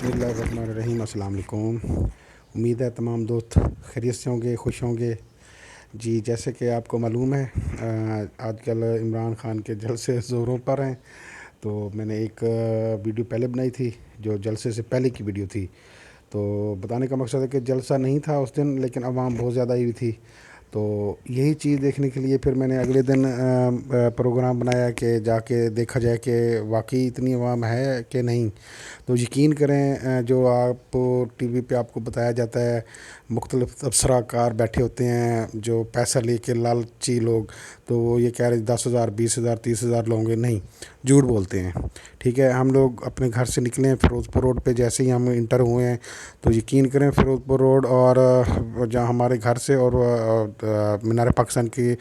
बसमिल्लाहिर्रहमानिर्रहीम। अस्सलाम वालेकुम। उम्मीद है तमाम दोस्त खैरियत से होंगे, खुश होंगे। जी, जैसे कि आपको मालूम है आजकल इमरान ख़ान के जलसे ज़ोरों पर हैं। तो मैंने एक वीडियो पहले बनाई थी जो जलसे से पहले की वीडियो थी। तो बताने का मकसद है कि जलसा नहीं था उस दिन, लेकिन आवाम बहुत ज़्यादा ही थी। तो यही चीज़ देखने के लिए फिर मैंने अगले दिन प्रोग्राम बनाया कि जाके देखा जाए कि वाकई इतनी आवाम है कि नहीं। तो यकीन करें जो आप टीवी पे आपको बताया जाता है, मुख्तलिफ अफसराकार बैठे होते हैं जो पैसा लेके लालची लोग, तो वो ये कह रहे हैं 10,000 20,000 30,000 लोगे, नहीं, झूठ बोलते हैं। ठीक है, हम लोग अपने घर से निकले हैं फ़िरोज़पुर रोड पे, जैसे ही हम इंटर हुए हैं तो यकीन करें फ़िरोज़पुर रोड और जहाँ हमारे घर से और मीनार पाकिस्तान की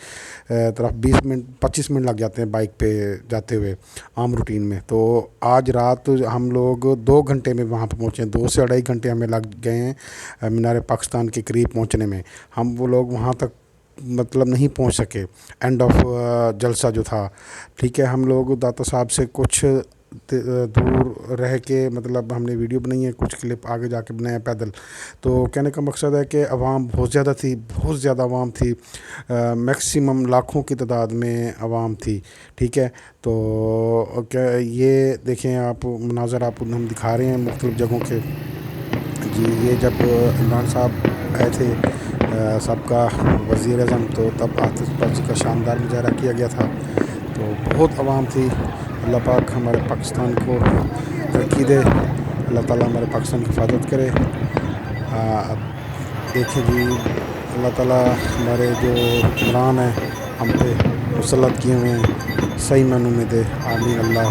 तरफ 20 मिनट 25 मिनट लग जाते हैं बाइक पे जाते हुए आम रूटीन में। तो आज रात हम लोग 2 घंटे में वहाँ पर पहुँचे, 2 से 2.5 घंटे हमें लग गए हैं मीनार पाकिस्तान के करीब पहुँचने में। हम वो लोग वहाँ तक मतलब नहीं पहुँच सके एंड ऑफ जलसा जो था। ठीक है, हम लोग दाता साहब से कुछ दूर रह के मतलब हमने वीडियो बनाई है, कुछ क्लिप आगे जाके बनाया पैदल। तो कहने का मकसद है कि आवाम बहुत ज़्यादा थी, बहुत ज़्यादा आवाम थी, मैक्सिमम लाखों की तादाद में आवाम थी। ठीक है, तो क्या ये देखें आप मनाज़र आपको हम दिखा रहे हैं मुख्तलिफ़ जगहों के। जी, ये जब इमरान साहब आए थे सबका वज़ीर अज़म, तो तब आतिशबाज़ी का शानदार मुजाहरा किया गया था। तो बहुत आवाम थी। अल्लाह पाक हमारे पाकिस्तान को तरक्की दे, अल्लाह ताला हमारे पाकिस्तान की हिफाजत करे। देखें जी, अल्लाह ताला हमारे जो हुक्मरान हैं हम पे मुसल्लत किए हुए हैं, सही मानों में दे। आमीन। अल्लाह